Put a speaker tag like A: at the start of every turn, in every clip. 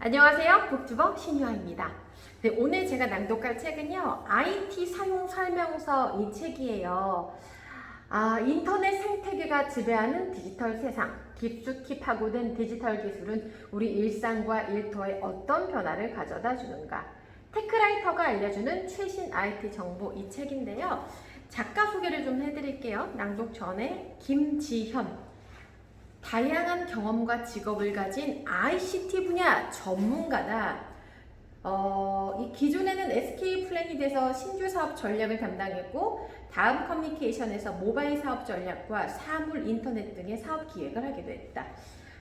A: 안녕하세요. 북튜버 신유아입니다. 네, 오늘 제가 낭독할 책은요. IT 사용 설명서 이 책이에요. 인터넷 생태계가 지배하는 디지털 세상. 깊숙이 파고든 디지털 기술은 우리 일상과 일터에 어떤 변화를 가져다 주는가. 테크라이터가 알려주는 최신 IT 정보 이 책인데요. 작가 소개를 좀 해드릴게요. 낭독 전에 김지현. 다양한 경험과 직업을 가진 ICT 분야 전문가다. 이 기존에는 SK 플래닛에서 신규 사업 전략을 담당했고 다음 커뮤니케이션에서 모바일 사업 전략과 사물 인터넷 등의 사업 기획을 하기도 했다.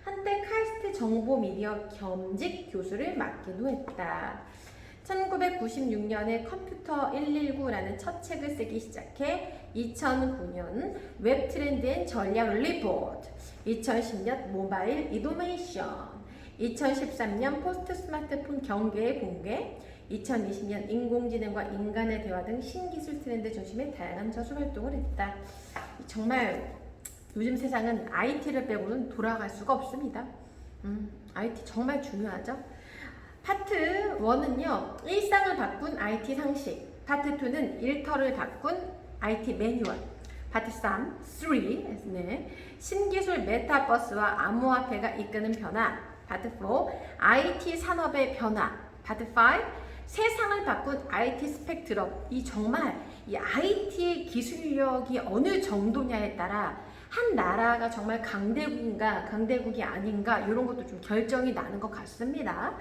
A: 한때 카이스트 정보 미디어 겸직 교수를 맡기도 했다. 1996년에 컴퓨터 119라는 첫 책을 쓰기 시작해 2009년 웹 트렌드 앤 전략 리포트, 2010년 모바일 이노베이션, 2013년 포스트 스마트폰 경계의 붕괴, 2020년 인공지능과 인간의 대화 등 신기술 트렌드 중심의 다양한 저술 활동을 했다. 정말 요즘 세상은 IT를 빼고는 돌아갈 수가 없습니다. IT 정말 중요하죠. 파트 1은요, 일상을 바꾼 IT 상식. 파트 2는 일터를 바꾼 IT 매뉴얼. 파트 3, 네. 신기술 메타버스와 암호화폐가 이끄는 변화. 파트 4, IT 산업의 변화. 파트 5, 세상을 바꾼 IT 스펙트럼. 정말 이 IT의 기술력이 어느 정도냐에 따라 한 나라가 정말 강대국인가 강대국이 아닌가 이런 것도 좀 결정이 나는 것 같습니다.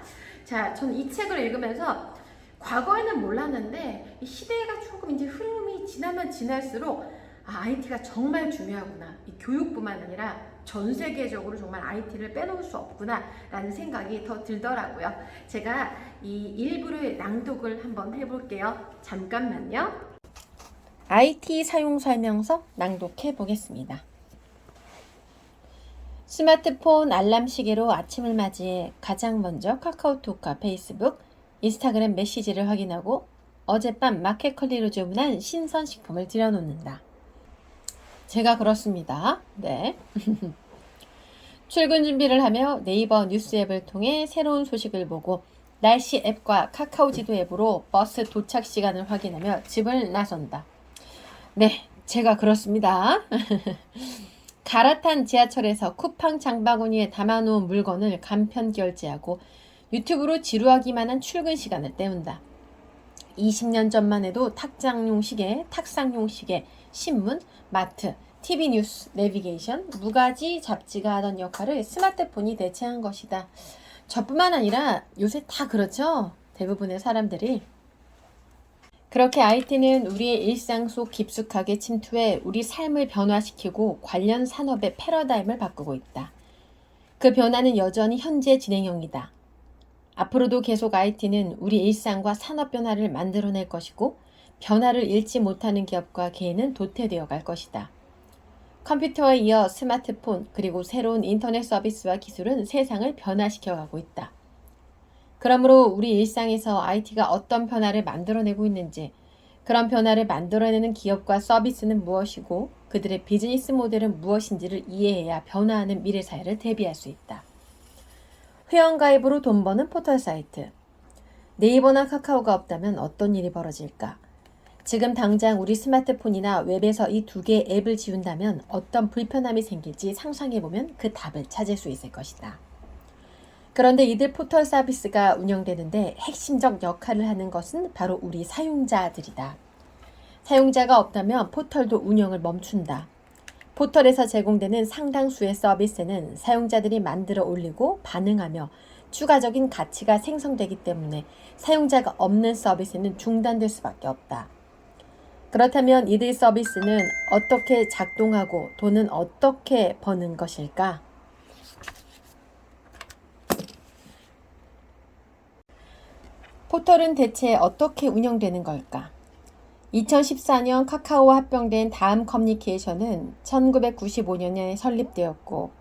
A: 자, 저는 이 책을 읽으면서 과거에는 몰랐는데 이 시대가 조금 이제 흐름이 지나면 지날수록 IT가 정말 중요하구나. 이 교육뿐만 아니라 전 세계적으로 정말 IT를 빼놓을 수 없구나 라는 생각이 더 들더라고요. 제가 이 일부를 낭독을 한번 해볼게요. 잠깐만요. IT 사용 설명서 낭독해 보겠습니다. 스마트폰 알람 시계로 아침을 맞이해 가장 먼저 카카오톡과 페이스북, 인스타그램 메시지를 확인하고 어젯밤 마켓컬리로 주문한 신선식품을 들여놓는다. 제가 그렇습니다. 네. 출근 준비를 하며 네이버 뉴스 앱을 통해 새로운 소식을 보고 날씨 앱과 카카오 지도 앱으로 버스 도착 시간을 확인하며 집을 나선다. 네, 제가 그렇습니다. 갈아탄 지하철에서 쿠팡 장바구니에 담아놓은 물건을 간편 결제하고 유튜브로 지루하기만 한 출근 시간을 때운다. 20년 전만 해도 탁상용 시계, 신문, 마트, TV 뉴스, 내비게이션, 무가지 잡지가 하던 역할을 스마트폰이 대체한 것이다. 저뿐만 아니라 요새 다 그렇죠? 대부분의 사람들이. 그렇게 IT는 우리의 일상 속 깊숙하게 침투해 우리 삶을 변화시키고 관련 산업의 패러다임을 바꾸고 있다. 그 변화는 여전히 현재 진행형이다. 앞으로도 계속 IT는 우리 일상과 산업 변화를 만들어낼 것이고 변화를 잃지 못하는 기업과 개인은 도태되어 갈 것이다. 컴퓨터에 이어 스마트폰 그리고 새로운 인터넷 서비스와 기술은 세상을 변화시켜가고 있다. 그러므로 우리 일상에서 IT가 어떤 변화를 만들어내고 있는지, 그런 변화를 만들어내는 기업과 서비스는 무엇이고 그들의 비즈니스 모델은 무엇인지를 이해해야 변화하는 미래 사회를 대비할 수 있다. 회원가입으로 돈 버는 포털 사이트. 네이버나 카카오가 없다면 어떤 일이 벌어질까? 지금 당장 우리 스마트폰이나 웹에서 이 두 개의 앱을 지운다면 어떤 불편함이 생길지 상상해보면 그 답을 찾을 수 있을 것이다. 그런데 이들 포털 서비스가 운영되는데 핵심적 역할을 하는 것은 바로 우리 사용자들이다. 사용자가 없다면 포털도 운영을 멈춘다. 포털에서 제공되는 상당수의 서비스는 사용자들이 만들어 올리고 반응하며 추가적인 가치가 생성되기 때문에 사용자가 없는 서비스는 중단될 수밖에 없다. 그렇다면 이들 서비스는 어떻게 작동하고 돈은 어떻게 버는 것일까? 포털은 대체 어떻게 운영되는 걸까? 2014년 카카오와 합병된 다음 커뮤니케이션은 1995년에 설립되었고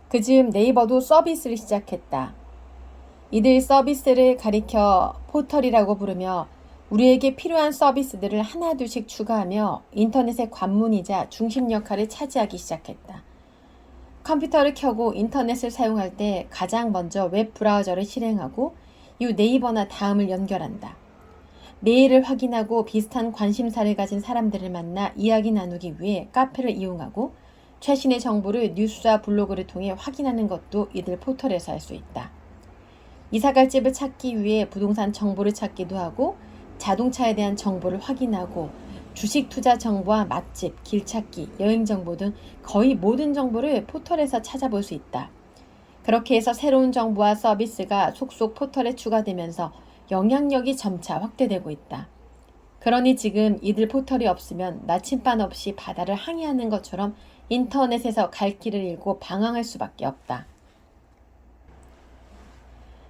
A: 그 즈음 네이버도 서비스를 시작했다. 이들 서비스를 가리켜 포털이라고 부르며 우리에게 필요한 서비스들을 하나둘씩 추가하며 인터넷의 관문이자 중심 역할을 차지하기 시작했다. 컴퓨터를 켜고 인터넷을 사용할 때 가장 먼저 웹 브라우저를 실행하고 이후 네이버나 다음을 연결한다. 메일을 확인하고 비슷한 관심사를 가진 사람들을 만나 이야기 나누기 위해 카페를 이용하고 최신의 정보를 뉴스와 블로그를 통해 확인하는 것도 이들 포털에서 할 수 있다. 이사갈 집을 찾기 위해 부동산 정보를 찾기도 하고 자동차에 대한 정보를 확인하고 주식 투자 정보와 맛집, 길 찾기, 여행 정보 등 거의 모든 정보를 포털에서 찾아볼 수 있다. 그렇게 해서 새로운 정보와 서비스가 속속 포털에 추가되면서 영향력이 점차 확대되고 있다. 그러니 지금 이들 포털이 없으면 나침반 없이 바다를 항해하는 것처럼 인터넷에서 갈 길을 잃고 방황할 수밖에 없다.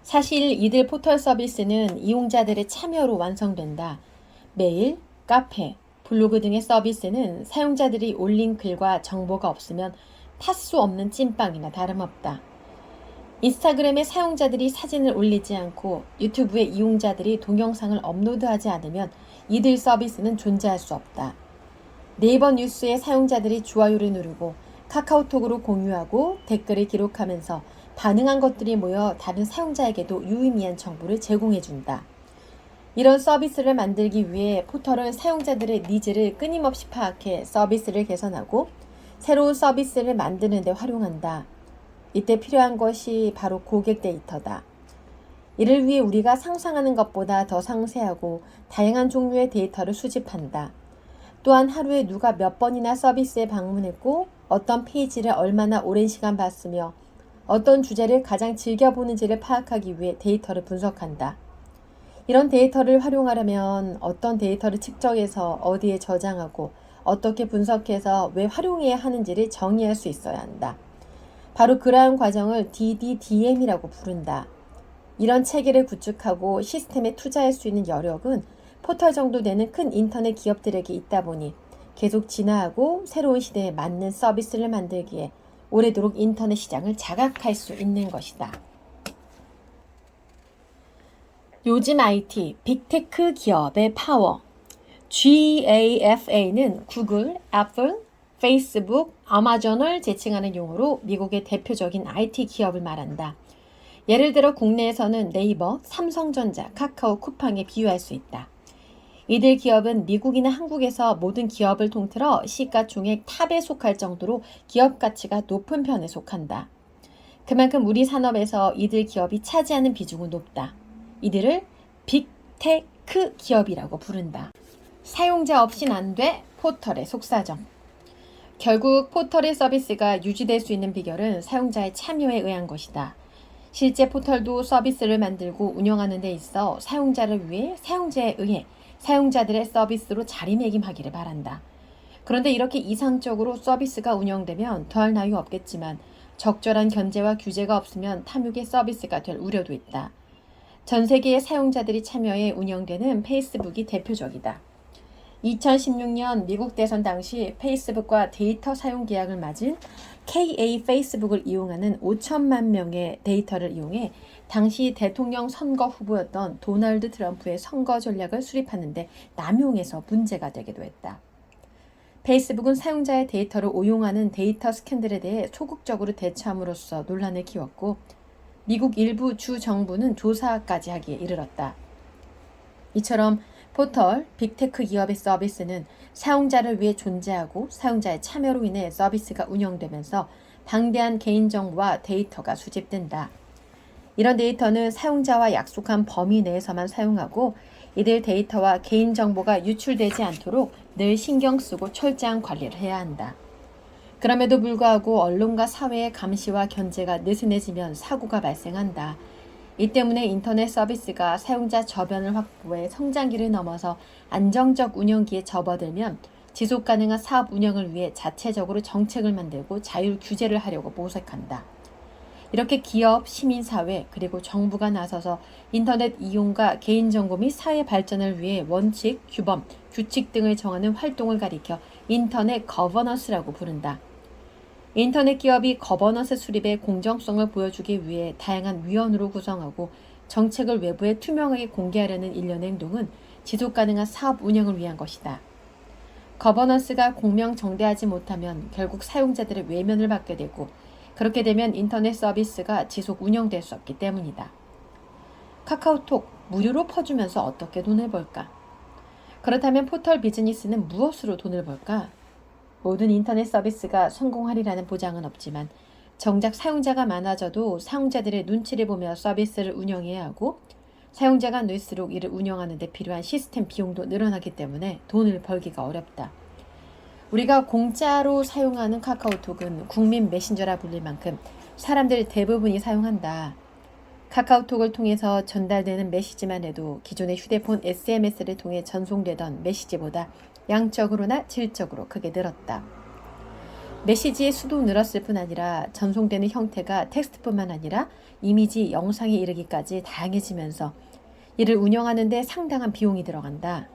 A: 사실 이들 포털 서비스는 이용자들의 참여로 완성된다. 메일, 카페, 블로그 등의 서비스는 사용자들이 올린 글과 정보가 없으면 탈 수 없는 찐빵이나 다름없다. 인스타그램에 사용자들이 사진을 올리지 않고 유튜브에 이용자들이 동영상을 업로드하지 않으면 이들 서비스는 존재할 수 없다. 네이버 뉴스에 사용자들이 좋아요를 누르고 카카오톡으로 공유하고 댓글을 기록하면서 반응한 것들이 모여 다른 사용자에게도 유의미한 정보를 제공해준다. 이런 서비스를 만들기 위해 포털은 사용자들의 니즈를 끊임없이 파악해 서비스를 개선하고 새로운 서비스를 만드는 데 활용한다. 이때 필요한 것이 바로 고객 데이터다. 이를 위해 우리가 상상하는 것보다 더 상세하고 다양한 종류의 데이터를 수집한다. 또한 하루에 누가 몇 번이나 서비스에 방문했고 어떤 페이지를 얼마나 오랜 시간 봤으며 어떤 주제를 가장 즐겨보는지를 파악하기 위해 데이터를 분석한다. 이런 데이터를 활용하려면 어떤 데이터를 측정해서 어디에 저장하고 어떻게 분석해서 왜 활용해야 하는지를 정의할 수 있어야 한다. 바로 그러한 과정을 DDDM이라고 부른다. 이런 체계를 구축하고 시스템에 투자할 수 있는 여력은 포털 정도 되는 큰 인터넷 기업들에게 있다 보니 계속 진화하고 새로운 시대에 맞는 서비스를 만들기에 오래도록 인터넷 시장을 장악할 수 있는 것이다. 요즘 IT, 빅테크 기업의 파워. GAFA는 구글, 애플, 페이스북, 아마존을 제칭하는 용어로 미국의 대표적인 IT 기업을 말한다. 예를 들어 국내에서는 네이버, 삼성전자, 카카오, 쿠팡에 비유할 수 있다. 이들 기업은 미국이나 한국에서 모든 기업을 통틀어 시가총액 탑에 속할 정도로 기업 가치가 높은 편에 속한다. 그만큼 우리 산업에서 이들 기업이 차지하는 비중은 높다. 이들을 빅테크 기업이라고 부른다. 사용자 없인 안 돼 포털의 속사정. 결국 포털의 서비스가 유지될 수 있는 비결은 사용자의 참여에 의한 것이다. 실제 포털도 서비스를 만들고 운영하는 데 있어 사용자를 위해 사용자에 의해 사용자들의 서비스로 자리매김하기를 바란다. 그런데 이렇게 이상적으로 서비스가 운영되면 더할 나위 없겠지만 적절한 견제와 규제가 없으면 탐욕의 서비스가 될 우려도 있다. 전 세계의 사용자들이 참여해 운영되는 페이스북이 대표적이다. 2016년 미국 대선 당시 페이스북과 데이터 사용 계약을 맺은 KA 페이스북을 이용하는 5천만 명의 데이터를 이용해 당시 대통령 선거 후보였던 도널드 트럼프의 선거 전략을 수립하는데 남용해서 문제가 되기도 했다. 페이스북은 사용자의 데이터를 오용하는 데이터 스캔들에 대해 소극적으로 대처함으로써 논란을 키웠고 미국 일부 주 정부는 조사까지 하기에 이르렀다. 이처럼 포털, 빅테크 기업의 서비스는 사용자를 위해 존재하고 사용자의 참여로 인해 서비스가 운영되면서 방대한 개인정보와 데이터가 수집된다. 이런 데이터는 사용자와 약속한 범위 내에서만 사용하고 이들 데이터와 개인정보가 유출되지 않도록 늘 신경 쓰고 철저한 관리를 해야 한다. 그럼에도 불구하고 언론과 사회의 감시와 견제가 느슨해지면 사고가 발생한다. 이 때문에 인터넷 서비스가 사용자 저변을 확보해 성장기를 넘어서 안정적 운영기에 접어들면 지속 가능한 사업 운영을 위해 자체적으로 정책을 만들고 자율 규제를 하려고 모색한다. 이렇게 기업, 시민사회, 그리고 정부가 나서서 인터넷 이용과 개인정보 및 사회 발전을 위해 원칙, 규범, 규칙 등을 정하는 활동을 가리켜 인터넷 거버넌스라고 부른다. 인터넷 기업이 거버넌스 수립의 공정성을 보여주기 위해 다양한 위원회로 구성하고 정책을 외부에 투명하게 공개하려는 일련의 행동은 지속 가능한 사업 운영을 위한 것이다. 거버넌스가 공명정대하지 못하면 결국 사용자들의 외면을 받게 되고 그렇게 되면 인터넷 서비스가 지속 운영될 수 없기 때문이다. 카카오톡 무료로 퍼주면서 어떻게 돈을 벌까? 그렇다면 포털 비즈니스는 무엇으로 돈을 벌까? 모든 인터넷 서비스가 성공하리라는 보장은 없지만 정작 사용자가 많아져도 사용자들의 눈치를 보며 서비스를 운영해야 하고 사용자가 늘수록 이를 운영하는 데 필요한 시스템 비용도 늘어나기 때문에 돈을 벌기가 어렵다. 우리가 공짜로 사용하는 카카오톡은 국민 메신저라 불릴 만큼 사람들 대부분이 사용한다. 카카오톡을 통해서 전달되는 메시지만 해도 기존의 휴대폰 SMS를 통해 전송되던 메시지보다 양적으로나 질적으로 크게 늘었다. 메시지의 수도 늘었을 뿐 아니라 전송되는 형태가 텍스트뿐만 아니라 이미지, 영상에 이르기까지 다양해지면서 이를 운영하는 데 상당한 비용이 들어간다.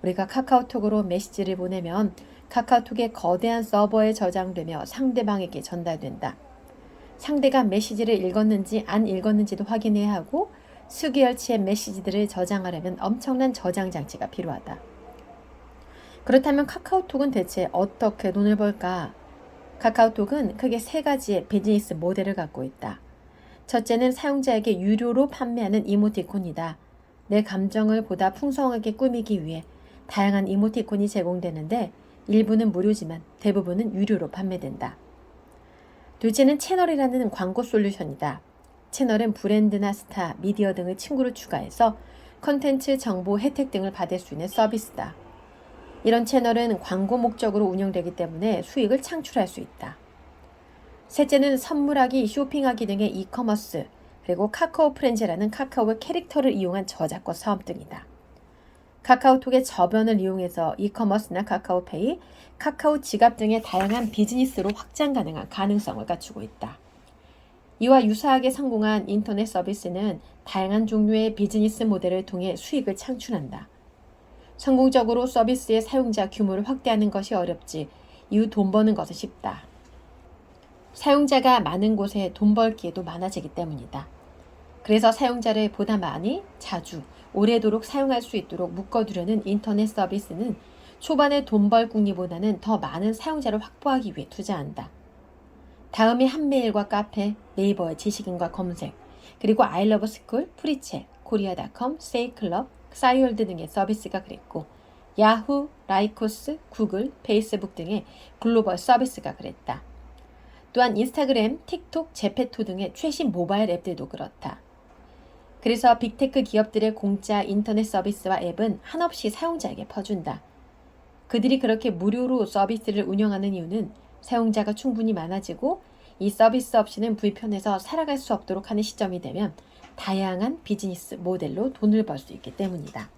A: 우리가 카카오톡으로 메시지를 보내면 카카오톡의 거대한 서버에 저장되며 상대방에게 전달된다. 상대가 메시지를 읽었는지 안 읽었는지도 확인해야 하고 수개월치의 메시지들을 저장하려면 엄청난 저장 장치가 필요하다. 그렇다면 카카오톡은 대체 어떻게 돈을 벌까? 카카오톡은 크게 세 가지의 비즈니스 모델을 갖고 있다. 첫째는 사용자에게 유료로 판매하는 이모티콘이다. 내 감정을 보다 풍성하게 꾸미기 위해 다양한 이모티콘이 제공되는데 일부는 무료지만 대부분은 유료로 판매된다. 둘째는 채널이라는 광고 솔루션이다. 채널은 브랜드나 스타, 미디어 등을 친구로 추가해서 컨텐츠, 정보, 혜택 등을 받을 수 있는 서비스다. 이런 채널은 광고 목적으로 운영되기 때문에 수익을 창출할 수 있다. 셋째는 선물하기, 쇼핑하기 등의 이커머스, 그리고 카카오 프렌즈라는 카카오의 캐릭터를 이용한 저작권 사업 등이다. 카카오톡의 저변을 이용해서 이커머스나 카카오페이, 카카오 지갑 등의 다양한 비즈니스로 확장 가능한 가능성을 갖추고 있다. 이와 유사하게 성공한 인터넷 서비스는 다양한 종류의 비즈니스 모델을 통해 수익을 창출한다. 성공적으로 서비스의 사용자 규모를 확대하는 것이 어렵지 이후 돈 버는 것은 쉽다. 사용자가 많은 곳에 돈 벌 기회도 많아지기 때문이다. 그래서 사용자를 보다 많이, 자주, 오래도록 사용할 수 있도록 묶어두려는 인터넷 서비스는 초반에 돈 벌 궁리보다는 더 많은 사용자를 확보하기 위해 투자한다. 다음에 한메일과 카페, 네이버의 지식인과 검색, 그리고 아이러브스쿨, 프리챗, 코리아닷컴, 세이클럽, 싸이월드 등의 서비스가 그랬고 야후, 라이코스, 구글, 페이스북 등의 글로벌 서비스가 그랬다. 또한 인스타그램, 틱톡, 제페토 등의 최신 모바일 앱들도 그렇다. 그래서 빅테크 기업들의 공짜 인터넷 서비스와 앱은 한없이 사용자에게 퍼준다. 그들이 그렇게 무료로 서비스를 운영하는 이유는 사용자가 충분히 많아지고 이 서비스 없이는 불편해서 살아갈 수 없도록 하는 시점이 되면 다양한 비즈니스 모델로 돈을 벌 수 있기 때문이다.